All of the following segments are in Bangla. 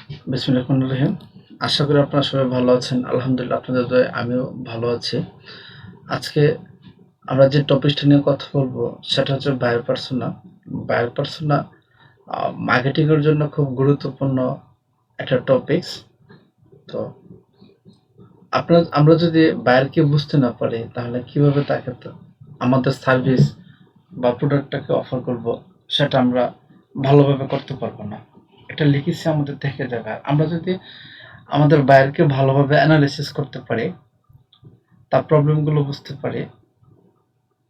বিসমিল্লাহির রহমানির রহিম। আশা করি আপনারা সবাই ভালো আছেন। আলহামদুলিল্লাহ আপনাদের দয়ায় আমিও ভালো আছি। আজকে আমরা যে টপিকটা নিয়ে কথা বলবো সেটা হচ্ছে buyer persona. Buyer persona marketing এর জন্য খুব গুরুত্বপূর্ণ একটা টপিকস। তো আমরা যদি বায়ারকে বুঝতে না পারি তাহলে কিভাবে তাকে আমাদের সার্ভিস বা প্রোডাক্টটাকে অফার করব সেটা আমরা ভালোভাবে করতে পারবো না। এটা লিখেছি আমাদের থেকে যাবে। আমরা যদি আমাদের বায়ারকে ভালোভাবে অ্যানালাইসিস করতে পারি, তার প্রবলেমগুলো বুঝতে পারি,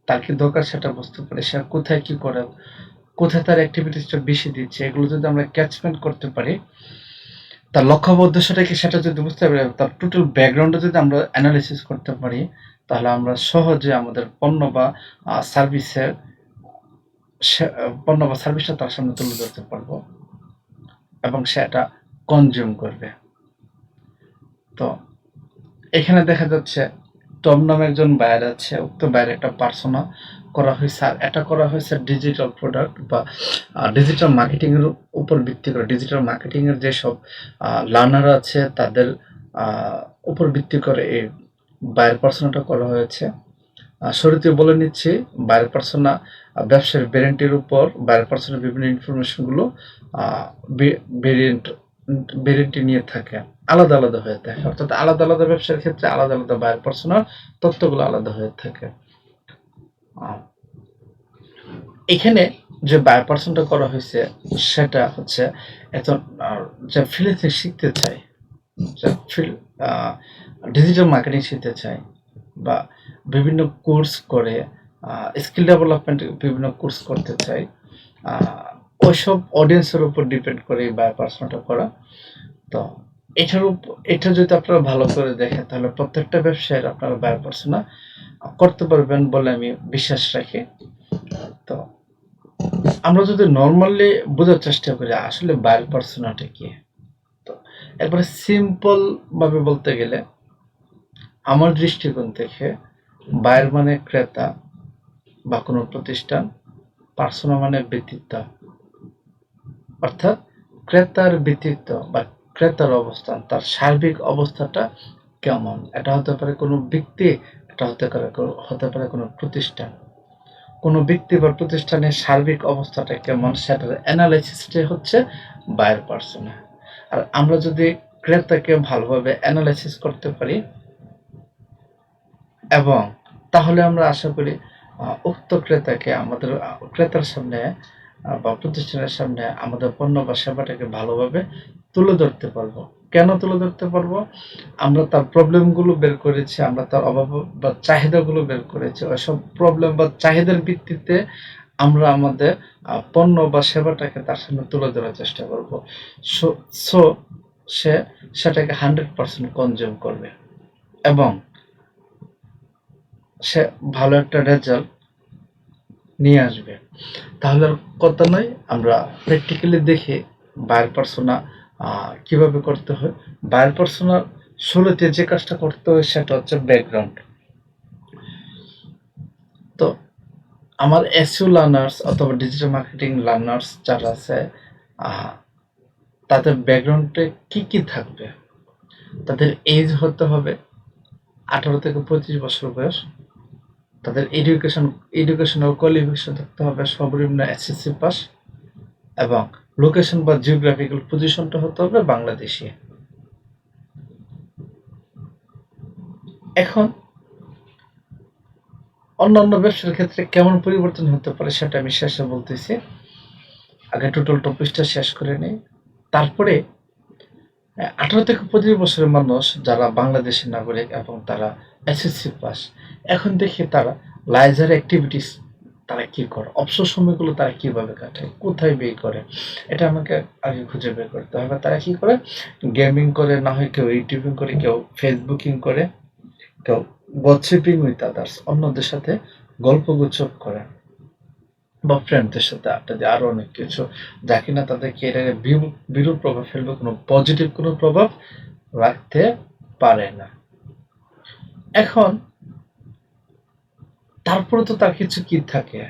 তার কি দরকার সেটা বুঝতে পারি, সে কোথায় কি করে, কোথায় তার অ্যাক্টিভিটিসটা বেশি দিচ্ছে, এগুলো যদি আমরা ক্যাচমেন্ট করতে পারি, তার লক্ষ্য বা উদ্দেশ্যটা কি সেটা যদি বুঝতে পারি, তার টোটাল ব্যাকগ্রাউন্ডটা যদি আমরা অ্যানালাইসিস করতে পারি, তাহলে আমরা সহজে আমাদের পণ্য বা সার্ভিসের পণ্য বা সার্ভিসটা তার সামনে তুলে ধরতে পারবো এবং সেটা কনজিউম করবে। তো এখানে দেখা যাচ্ছে টম নামে একজন বায়ার আছে, উক্ত বায়ার একটা পার্সোনা করা হয়েছে, আর এটা করা হয়েছে ডিজিটাল প্রোডাক্ট বা ডিজিটাল মার্কেটিং এর উপর ভিত্তি করে। ডিজিটাল মার্কেটিং এর যেসব লার্নার আছে তাদের উপর ভিত্তি করে এই বায়ার পার্সোনাটা করা হয়েছে। শুরুতে বলে নিচ্ছি, বায়ার পার্সোনা ব্যবসার ভ্যারিয়েন্টের উপর বায়ার পার্সোনার বিভিন্ন ইনফরমেশনগুলো ভেরিয়েন্ট ভেরিয়েন্টে নিয়ে থাকে, আলাদা আলাদা হয়ে থাকে, অর্থাৎ আলাদা আলাদা ব্যবসার ক্ষেত্রে আলাদা আলাদা বায়ার পার্সোনার তথ্যগুলো আলাদা হয়ে থাকে। এখানে যে বায়ার পার্সনটা করা হয়েছে সেটা হচ্ছে একজন যে ফ্রিল্যান্সিং শিখতে চায়, ডিজিটাল মার্কেটিং শিখতে চায় বা বিভিন্ন কোর্স করে স্কিল ডেভেলপমেন্ট বিভিন্ন কোর্স করতে চাই, ওইসব অডিয়েন্সের উপর ডিপেন্ড করে এই বায়ার পার্সোনাটা করা। তো এটা যদি আপনারা ভালো করে দেখেন তাহলে প্রত্যেকটা ব্যবসায়ের আপনারা বায়ার পার্সোনা করতে পারবেন বলে আমি বিশ্বাস রাখি। তো আমরা যদি নর্মালি বোঝার চেষ্টা করি আসলে বায়ার পার্সোনাটা কি, তো একবারে সিম্পল ভাবে বলতে গেলে আমার দৃষ্টিকোণ থেকে বায়ার মানে ক্রেতা বা কোনো প্রতিষ্ঠান, পার্সোনা মানে ব্যক্তিত্ব, অর্থাৎ ক্রেতার ব্যক্তিত্ব বা ক্রেতার অবস্থান, তার সার্বিক অবস্থাটা কেমন। এটা হতে পারে কোনো ব্যক্তি, এটা হতে পারে কোনো প্রতিষ্ঠান। কোনো ব্যক্তি বা প্রতিষ্ঠানের সার্বিক অবস্থাটা কেমন সেটার অ্যানালাইসিসটাই হচ্ছে বায়ার পার্সোনা। আর আমরা যদি ক্রেতাকে ভালোভাবে অ্যানালাইসিস করতে পারি এবং তাহলে আমরা আশা করি উক্ত ক্রেতাকে আমাদের ক্রেতার সামনে বা প্রতিষ্ঠানের সামনে আমাদের পণ্য বা সেবাটাকে ভালোভাবে তুলে ধরতে পারবো। কেন তুলে ধরতে পারবো? আমরা তার প্রবলেমগুলো বের করেছি, আমরা তার অভাব বা চাহিদাগুলো বের করেছি। ওইসব প্রবলেম বা চাহিদার ভিত্তিতে আমরা আমাদের পণ্য বা সেবাটাকে তার সামনে তুলে ধরার চেষ্টা করব। সো সে সেটাকে 100% কনজিউম করবে এবং সে ভালো একটা রেজাল্ট নিয়ে আসবে। তাহলে আর কথা নয়, আমরা প্র্যাকটিক্যালি দেখে বায়ার পার্সোনা কিভাবে করতে হয়। বায়ার পার্সোনার শুরুতে যে কাজটা করতে হয় সেটা হচ্ছে ব্যাকগ্রাউন্ড। তো আমার এসইও লার্নার্স অথবা ডিজিটাল মার্কেটিং লার্নার্স যারা আছে, তাদের ব্যাকগ্রাউন্ডে কি কি থাকবে? তাদের এজ হতে হবে 18 থেকে 25 বছর বয়স। তাদের এডুকেশনাল কোয়ালিফিকেশন থাকতে হবে সর্বনিম্ন এসএসসি পাস এবং লোকেশন বা জিওগ্রাফিক্যাল পজিশনটা হতে হবে বাংলাদেশে। এখন অন্যান্য ব্যবসার ক্ষেত্রে কেমন পরিবর্তন হতে পারে সেটা আমি শেষে বলতেছি। আগে টোটাল টপিকটা শেষ করে নেই, তারপরে 18 থেকে 25 বছরের মানুষ যারা বাংলাদেশের নাগরিক এবং তারা এসএসসি পাস, এখন দেখি তারা লাইজার অ্যাক্টিভিটিস তারা কি করে, অবসর সময়গুলো তারা কিভাবে কাটায়, কোথায় ব্যয় করে, এটা আমাকে আগে খুঁজে বের করতে হবে। তারা কি করে? গেমিং করে, না হয় কেউ ইউটিউবিং করে, কেউ ফেসবুকিং করে, কেউ গসিপিং উইথ আদার্স, অন্যদের সাথে গল্পগুজব করে বা ফ্রেন্ডদের সাথে আড্ডা দিয়ে আরো অনেক কিছু, যা কিনা তাদের ক্যারিয়ারে বিরূপ প্রভাব ফেলবে, কোনো পজিটিভ কোনো প্রভাব রাখতে পারে না। এখন তারপরে তো তার কিছু কি থাকে,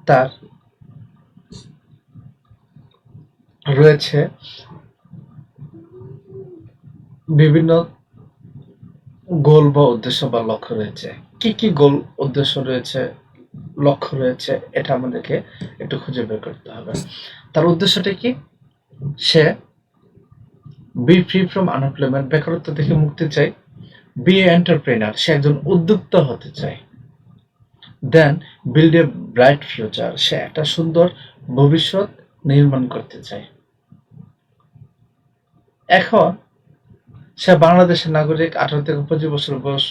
তার রয়েছে বিভিন্ন গোল বা উদ্দেশ্য বা লক্ষ্য রয়েছে। কি কি গোল উদ্দেশ্য রয়েছে, লক্ষ্য রয়েছে, এটা আমাদেরকে একটু খুঁজে বের করতে হবে। তার উদ্দেশ্যটা কি? সে বি ফ্রি ফ্রম আনএমপ্লয়মেন্ট, বেকারত্ব থেকে মুক্তি চাই। বি এ এন্টারপ্রেনার, সে একজন উদ্যোক্তা হতে চায়। Then build a bright future, সে একটা সুন্দর ভবিষ্যৎ নির্মাণ করতে চায়। এখন সে বাংলাদেশের নাগরিক, 18 থেকে 25 বছর বয়স,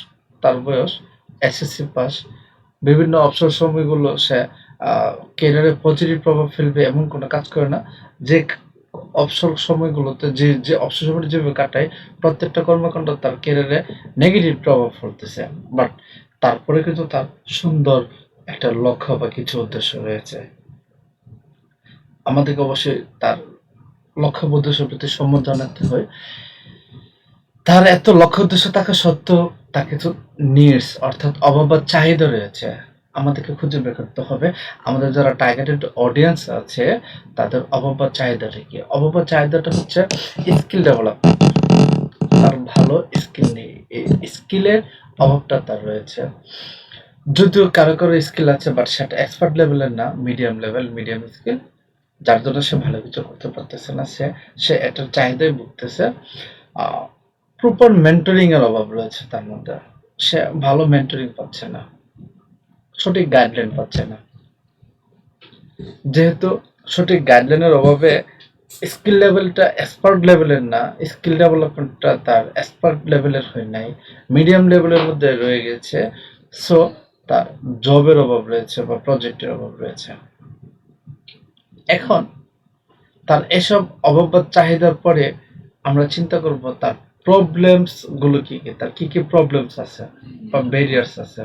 তার বয়স, এসএসসি পাস। বিভিন্ন অবসর সময়গুলো সে ক্যারিয়ারে পজিটিভ প্রভাব ফেলবে এমন কোনো কাজ করে না। যে অবসর সময়গুলোতে যে অবসর সময়টা যেভাবে কাটায়, প্রত্যেকটা কর্মকাণ্ড তার ক্যারিয়ারে নেগেটিভ প্রভাব ফেলতেছে। বাট তারপরে কিন্তু তার সুন্দর একটা লক্ষ্য বা কিছু উদ্দেশ্য রয়েছে। আমাদেরকে অবশ্যই তার লক্ষ্য উদ্দেশ্যের প্রতি সম্মান জানাতে হয়। তার এত লক্ষ্য উদ্দেশ্য থাকা সত্ত্বেও তার কিছু নিডস, অর্থাৎ অভাব বা চাহিদা রয়েছে। আমাদেরকে খুঁজে বের করতে হবে আমাদের যারা টার্গেটেড অডিয়েন্স আছে তাদের অভাব বা চাহিদাটা কি। অভাব বা চাহিদাটা হচ্ছে স্কিল ডেভেলপমেন্ট। তার ভালো স্কিল নেই, এই স্কিলের অভাবটা তার রয়েছে। যদিও কারো কারো স্কিল আছে, বাট সেটা এক্সপার্ট লেভেলের না, মিডিয়াম স্কিল, যার জন্য সে ভালো কিছু করতে পারতেছে না। সে এটার চাহিদায় ভুগতেছে। প্রপার মেন্টরিং এর অভাব রয়েছে তার মধ্যে। সে ভালো মেন্টরিং পাচ্ছে না, সঠিক গাইডলাইন পাচ্ছে না। যেহেতু সঠিক গাইডলাইনের অভাবে স্কিল লেভেলটা এক্সপার্ট লেভেলের না, স্কিল ডেভেলপমেন্টটা তার এক্সপার্ট লেভেলের হয় নাই, মিডিয়াম লেভেলের মধ্যে রয়ে গেছে। সো তার জবের অভাব রয়েছে বা প্রজেক্টের অভাব রয়েছে। এখন তার এসব অভাব বা চাহিদার পরে আমরা চিন্তা করব তার প্রবলেমস গুলো কি কি, তার কি কি প্রবলেমস আছে বা ব্যারিয়ার্স আছে।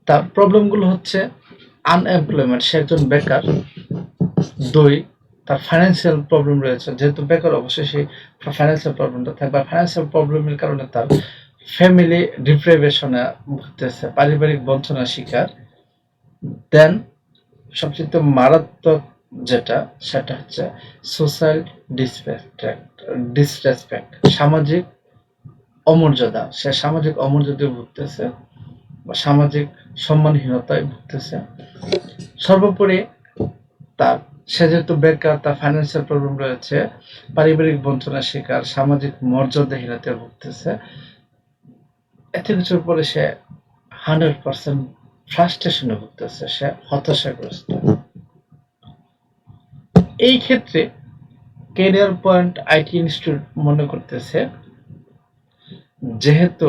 তার প্রবলেমগুলো হচ্ছে আনএমপ্লয়মেন্ট, সে একজন বেকার। 2, তার ফাইন্যান্সিয়াল প্রবলেম রয়েছে, যেহেতু বেকার অবশ্যই সেই ফাইন্যান্সিয়াল প্রবলেমটা থাকবে। ফাইন্যান্সিয়াল প্রবলেমের কারণে তার ফ্যামিলি ডিপ্রাইভেশনে ভুগতেছে, পারিবারিক বঞ্চনার শিকার। দেন সবচেয়ে মারাত্মক যেটা, সেটা হচ্ছে সোশ্যাল ডিসরেসপেক্ট, সামাজিক অমর্যাদা। সে সামাজিক অমর্যাদায় ভুগতেছে বা সামাজিক সম্মানহীনতায় ভুগতেছে। সর্বোপরি তার, সে যেহেতু বেকার, তার ফাইন্যান্সিয়াল প্রবলেম রয়েছে, পারিবারিক বঞ্চনার শিকার, সামাজিক মর্যাদাহীনতায় ভুগতেছে। এত কিছুর পরে সে 100% ফ্রাস্ট্রেশনে ভুগতেছে, সে হতাশাগ্রস্ত। এই ক্ষেত্রে ক্যারিয়ার পয়েন্ট আইটি ইনস্টিটিউট মনে করতেছে, যেহেতু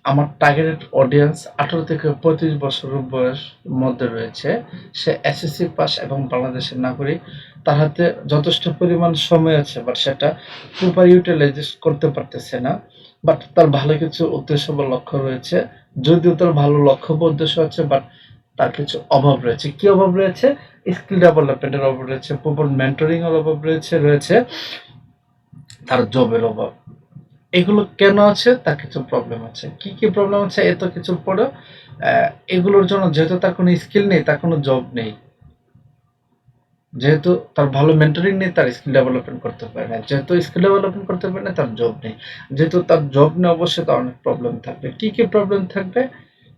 আমার টার্গেটেড অডিয়েন্স 18 থেকে 35 বছরের বয়স মধ্যে রয়েছে, সে এসএসসি পাস এবং বাংলাদেশের নাগরিক, তার হাতে যথেষ্ট পরিমাণ সময় আছে, বাট সেটা প্রপার ইউটিলাইজ করতে পারতেছে না। বাট তার ভালো কিছু উদ্দেশ্য বা লক্ষ্য রয়েছে। যদিও তার ভালো লক্ষ্য বা উদ্দেশ্য আছে, বাট তার কিছু অভাব রয়েছে। কি অভাব রয়েছে? স্কিল ডেভেলপমেন্টের অভাব রয়েছে, প্রপার মেন্টরিং এর অভাব রয়েছে তার জবের অভাব। এগুলো কেন আছে? তার কিছু প্রবলেম আছে। কি কি প্রবলেম আছে? এত কিছুর পরেও এগুলোর জন্য, যেহেতু তার কোনো স্কিল নেই, তার কোনো জব নেই, যেহেতু তার ভালো মেন্টরিং নেই, তার স্কিল ডেভেলপমেন্ট করতে পারে না, যেহেতু স্কিল ডেভেলপমেন্ট করতে পারে না, তার জব নেই, যেহেতু তার জব নেই, অবশ্যই তার অনেক প্রবলেম থাকবে। কি কি প্রবলেম থাকবে?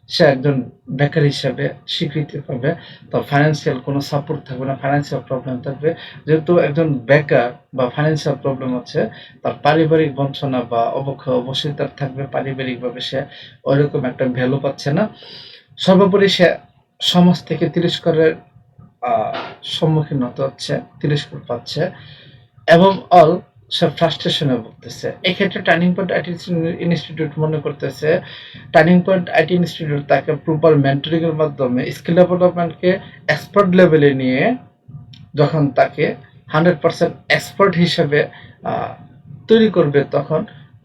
সে একজন বেকার হিসাবে স্বীকৃতি পাবে, তার ফাইন্যান্সিয়াল কোনো সাপোর্ট থাকবে না, ফাইন্যান্সিয়াল প্রবলেম থাকবে। যেহেতু একজন বেকার বা ফাইন্যান্সিয়াল প্রবলেম আছে, তার পারিবারিক বঞ্চনা বা অবক্ষয় অবশ্যই তার থাকবে। পারিবারিকভাবে সে ওইরকম একটা ভ্যালু পাচ্ছে না। সর্বোপরি সে সমাজ থেকে তিরস্কারের সম্মুখীন হতে হচ্ছে, তিরস্কার পাচ্ছে, এবং অল সে ফ্রাস্ট্রেশনে ভুগতেছে। এক্ষেত্রে টার্নিং পয়েন্ট আইটি ইনস্টিটিউট মনে করতেছে, টার্নিং পয়েন্ট আইটি ইনস্টিটিউট তাকে প্রপার মেন্টরিং এর মাধ্যমে স্কিল ডেভেলপমেন্টকে এক্সপার্ট লেভেলে নিয়ে যখন তাকে 100% এক্সপার্ট হিসেবে তৈরি করবে, তখন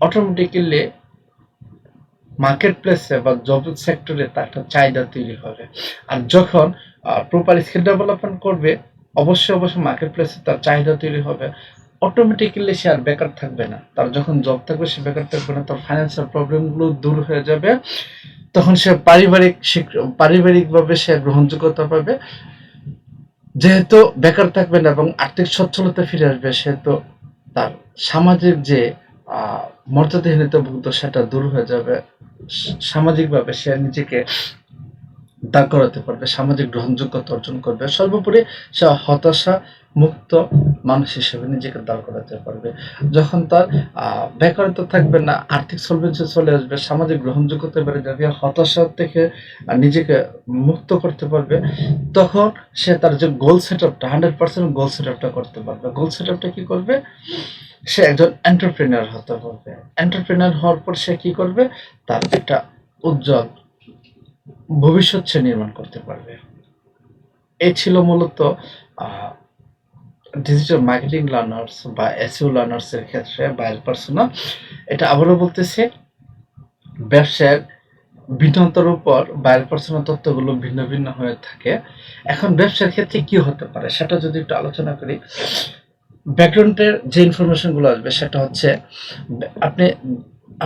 অটোমেটিক্যালি মার্কেট প্লেসে বা জব সেক্টরে তার একটা চাহিদা তৈরি হবে। আর যখন প্রপার স্কিল ডেভেলপমেন্ট করবে, অবশ্যই মার্কেট প্লেসে তার চাহিদা তৈরি হবে। অটোমেটিক্যালি সে আর বেকার থাকবে না, তার যখন জব থাকবে সে বেকার থাকবে না, তার ফাইন্যান্সিয়াল প্রবলেমগুলো দূর হয়ে যাবে। তখন সে পারিবারিকভাবে সে গ্রহণযোগ্যতা পাবে। যেহেতু বেকার থাকবে না এবং আর্থিক সচ্ছলতা ফিরে আসবে, সেহেতু তার সামাজিক যে মর্যাদাহীনতা ভুক্ত সেটা দূর হয়ে যাবে। সামাজিকভাবে সে নিজেকে দাঁড় করাতে পারবে, সামাজিক গ্রহণযোগ্যতা অর্জন করবে, সর্বোপরি সে হতাশা মুক্ত মানুষ হিসেবে নিজেকে দাঁড় করাতে পারবে। যখন তার বেকারত্ব থাকবে না, আর্থিক সলভেন্সি চলে আসবে, সামাজিক গ্রহণযোগ্যতা বেড়ে যাবে, হতাশা থেকে নিজেকে মুক্ত করতে পারবে, তখন সে তার যে গোল সেট আপটা 100% গোল সেট আপটা করতে পারবে। গোল সেট আপটা কি করবে? সে একজন এন্টারপ্রেনার হতে পারবে। এন্টারপ্রেনার হওয়ার পর সে কি করবে? তার একটা উজ্জ্বল ভবিষ্যৎ সে নির্মাণ করতে পারবে। এই ছিল মূলত ডিজিটাল মার্কেটিং লার্নার্স বা এসইও লার্নার্স এর ক্ষেত্রে বাইরের পার্সোনা। এটা আবারও বলতেছি, ব্যবসার ভিন্নতার উপর বাইরের পার্সোনা তত্ত্বগুলো ভিন্ন ভিন্ন হয়ে থাকে। এখন ব্যবসার ক্ষেত্রে কি হতে পারে সেটা যদি একটু আলোচনা করি, ব্যাকগ্রাউন্ডের যে ইনফরমেশনগুলো আসবে সেটা হচ্ছে আপনি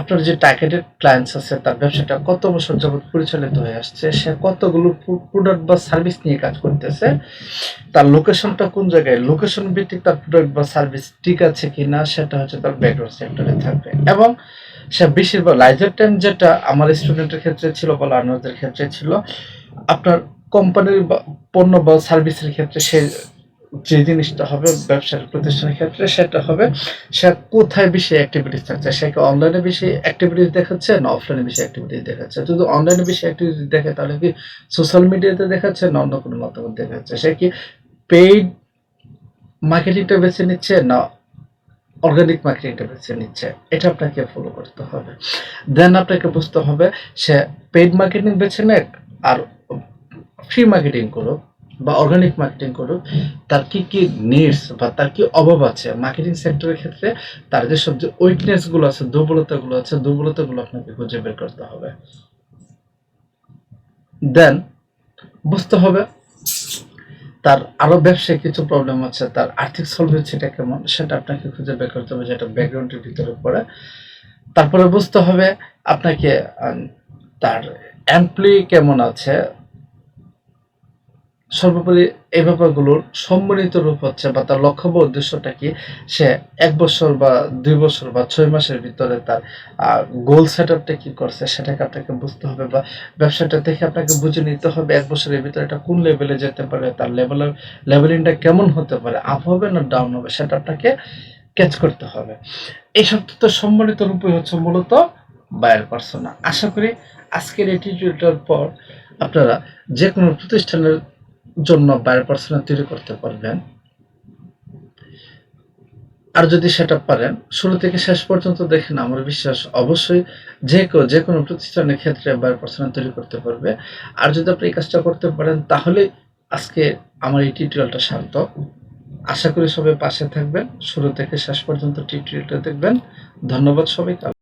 আপনার যে টার্গেটেড ক্লায়েন্টস আছে তার ব্যবসাটা কত বছর যাবত পরিচালিত হয়ে আসছে, সে কতগুলো প্রোডাক্ট বা সার্ভিস নিয়ে কাজ করতেছে, তার লোকেশনটা কোন জায়গায়, লোকেশন ভিত্তিক তার প্রোডাক্ট বা সার্ভিস ঠিক আছে কিনা, সেটা হচ্ছে তার ব্যাকগ্রাউন্ড সেক্টরে থাকবে। এবং সে বেশিরভাগ লাইজার টাইম যেটা আমার স্টুডেন্টের ক্ষেত্রে ছিল বা লার্নারদের ক্ষেত্রে ছিল, আপনার কোম্পানির পণ্য বা সার্ভিসের ক্ষেত্রে সে যে জিনিসটা হবে ব্যবসার প্রতিষ্ঠানের ক্ষেত্রে সেটা হবে সে কোথায় বেশি অ্যাক্টিভিটিস থাকছে, সে কি অনলাইনে বেশি অ্যাক্টিভিটিস দেখাচ্ছে না অফলাইনে বেশি অ্যাক্টিভিটিস দেখাচ্ছে। যদি অনলাইনে বেশি অ্যাক্টিভিটিস দেখে তাহলে কি সোশ্যাল মিডিয়াতে দেখাচ্ছে না অন্য কোনো মাধ্যমে দেখাচ্ছে, সে কি পেইড মার্কেটিংটা বেছে নিচ্ছে না অর্গানিক মার্কেটিংটা বেছে নিচ্ছে, এটা আপনাকে ফলো করতে হবে। দেন আপনাকে বুঝতে হবে সে পেইড মার্কেটিং বেছে নেক আর ফ্রি মার্কেটিং করুক বা অর্গানিক মার্কেটিং করুক, তার কি কি নিডস বা তার কি অভাব আছে মার্কেটিং সেক্টরের ক্ষেত্রে, তার যে সব যে উইকনেস গুলো আছে, দুর্বলতাগুলো আছে, দুর্বলতাগুলো আপনাকে খুঁজে বের করতে হবে। দেন বুঝতে হবে তার আরো ব্যবসায় কিছু প্রবলেম আছে, তার আর্থিক সলভেন্সিটা কেমন সেটা আপনাকে খুঁজে বের করতে হবে, যেটা ব্যাকগ্রাউন্ডের ভিতরে পড়ে। তারপরে বুঝতে হবে আপনাকে তার এমপ্লয়ি কেমন আছে। সর্বোপরি এই ব্যাপারগুলোর সম্মিলিত রূপ হচ্ছে বা তার লক্ষ্য বা উদ্দেশ্যটা কি, সে 1 বছর বা 2 বছর বা 6 মাসের ভিতরে তার গোল সেট আপটা কি করছে সেটাকে আপনাকে বুঝতে হবে, বা ব্যবসাটা দেখে আপনাকে বুঝে নিতে হবে 1 বছরের ভিতরে এটা কোন লেভেলে যেতে পারে, তার লেভেলিংটা কেমন হতে পারে, আপ হবে না ডাউন হবে, সেটা আপনাকে ক্যাচ করতে হবে। এইসব তো সম্মিলিত রূপই হচ্ছে মূলত বায়ার পার্সোনা। আশা করি আজকের এই টিউটোরিয়ালটার পর আপনারা যে কোনো প্রতিষ্ঠানের জন্য বায়ার পার্সোনা তৈরি করতে পারবেন। আর যদি সেটা পারেন শুরু থেকে শেষ পর্যন্ত দেখেন, আমার বিশ্বাস অবশ্যই যে কোনো প্রতিষ্ঠানের ক্ষেত্রে বায়ার পার্সোনা তৈরি করতে পারবে। আর যদি আপনি এই কাজটা করতে পারেন তাহলে আজকে আমার এই টিউটোরিয়ালটা সার্থক। আশা করি সবাই পাশে থাকবেন, শুরু থেকে শেষ পর্যন্ত টিউটোরিয়ালটা দেখবেন। ধন্যবাদ সবাইকে।